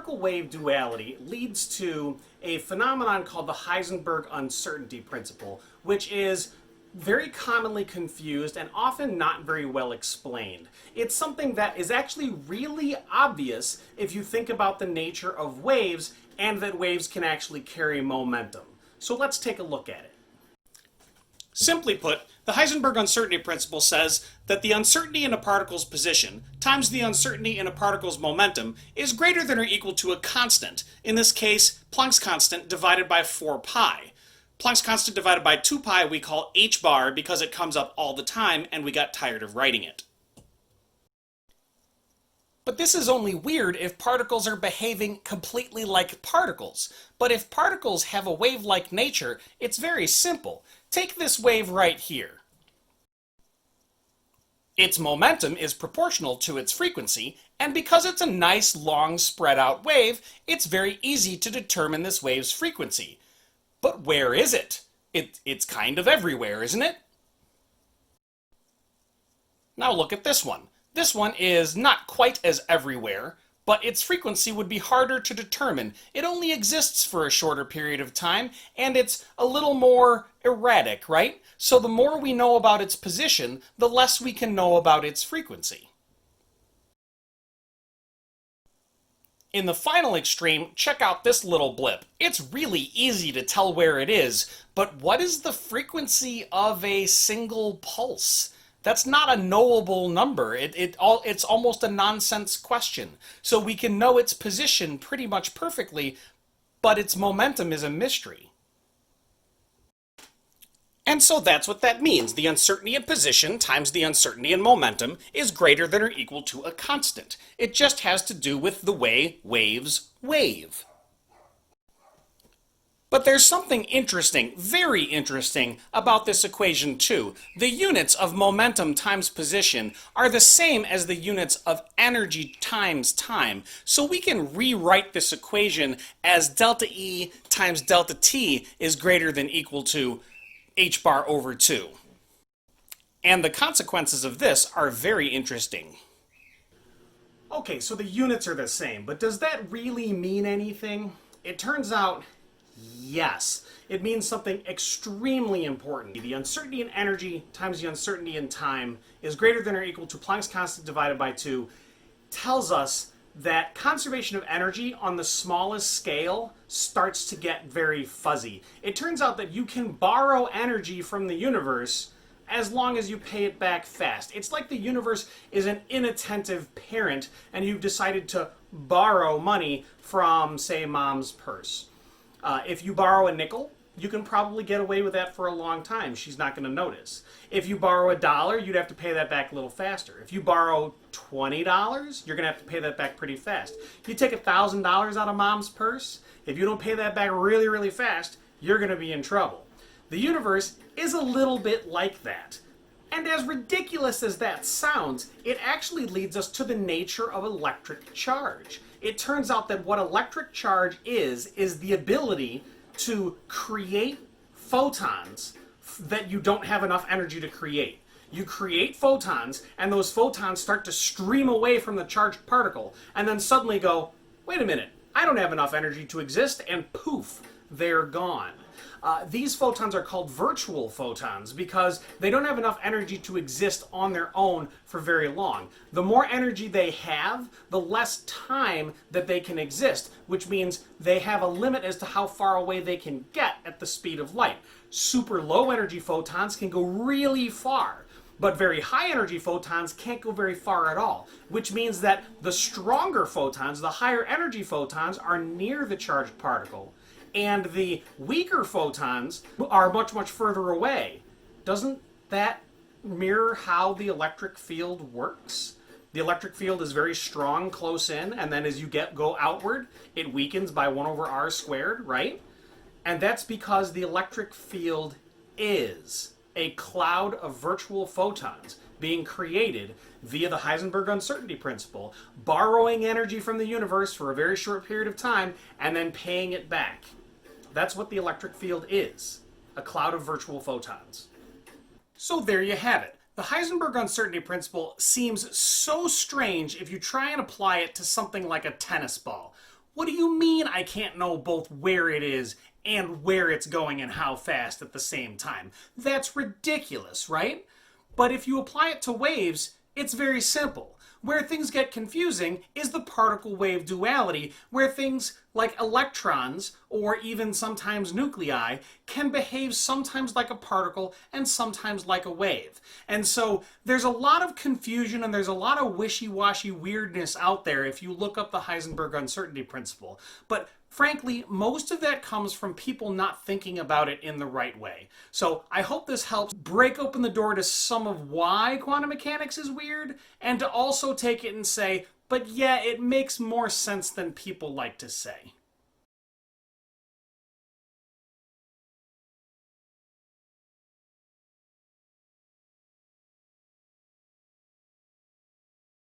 particle-wave duality leads to a phenomenon called the Heisenberg uncertainty principle, which is very commonly confused and often not very well explained. It's something that is actually really obvious if you think about the nature of waves and that waves can actually carry momentum. So let's take a look at it. Simply put, the Heisenberg uncertainty principle says that the uncertainty in a particle's position times the uncertainty in a particle's momentum is greater than or equal to a constant, in this case, Planck's constant divided by 4 pi. Planck's constant divided by 2 pi we call h bar because it comes up all the time and we got tired of writing it. But this is only weird if particles are behaving completely like particles. But if particles have a wave-like nature, it's very simple. Take this wave right here. Its momentum is proportional to its frequency, and because it's a nice, long, spread-out wave, it's very easy to determine this wave's frequency. But where is it? It's kind of everywhere, isn't it? Now look at this one. This one is not quite as everywhere, but its frequency would be harder to determine. It only exists for a shorter period of time, and it's a little more erratic, right? So the more we know about its position, the less we can know about its frequency. In the final extreme, check out this little blip. It's really easy to tell where it is, but what is the frequency of a single pulse? That's not a knowable number. It's almost a nonsense question. So we can know its position pretty much perfectly, but its momentum is a mystery. And so that's what that means. The uncertainty in position times the uncertainty in momentum is greater than or equal to a constant. It just has to do with the way waves wave. But there's something interesting, very interesting, about this equation too. The units of momentum times position are the same as the units of energy times time. So we can rewrite this equation as delta E times delta T is greater than equal to h bar over 2. And the consequences of this are very interesting. Okay, so the units are the same, but does that really mean anything? It turns out yes, it means something extremely important. The uncertainty in energy times the uncertainty in time is greater than or equal to Planck's constant divided by 2 tells us that conservation of energy on the smallest scale starts to get very fuzzy. It turns out that you can borrow energy from the universe as long as you pay it back fast. It's like the universe is an inattentive parent and you've decided to borrow money from, say, mom's purse. If you borrow a nickel, you can probably get away with that for a long time. She's not going to notice. If you borrow $1, you'd have to pay that back a little faster. If you borrow $20, you're going to have to pay that back pretty fast. If you take $1,000 out of mom's purse, if you don't pay that back really, really fast, you're going to be in trouble. The universe is a little bit like that. And as ridiculous as that sounds, it actually leads us to the nature of electric charge. It turns out that what electric charge is the ability to create photons that you don't have enough energy to create. You create photons, and those photons start to stream away from the charged particle, and then suddenly go, wait a minute, I don't have enough energy to exist, and poof, they're gone. These photons are called virtual photons because they don't have enough energy to exist on their own for very long. The more energy they have, the less time that they can exist, which means they have a limit as to how far away they can get at the speed of light. Super low energy photons can go really far, but very high energy photons can't go very far at all, which means that the stronger photons, the higher energy photons, are near the charged particle, and the weaker photons are much, much further away. Doesn't that mirror how the electric field works? The electric field is very strong close in, and then as you go outward, it weakens by 1 over r squared, right? And that's because the electric field is a cloud of virtual photons being created via the Heisenberg uncertainty principle, borrowing energy from the universe for a very short period of time, and then paying it back. That's what the electric field is, a cloud of virtual photons. So there you have it. The Heisenberg uncertainty principle seems so strange if you try and apply it to something like a tennis ball. What do you mean I can't know both where it is and where it's going and how fast at the same time? That's ridiculous, right? But if you apply it to waves, it's very simple. Where things get confusing is the particle-wave duality, where things like electrons, or even sometimes nuclei, can behave sometimes like a particle and sometimes like a wave. And so there's a lot of confusion and there's a lot of wishy-washy weirdness out there if you look up the Heisenberg uncertainty principle. But frankly, most of that comes from people not thinking about it in the right way. So I hope this helps break open the door to some of why quantum mechanics is weird, and to also take it and say, but yeah, it makes more sense than people like to say.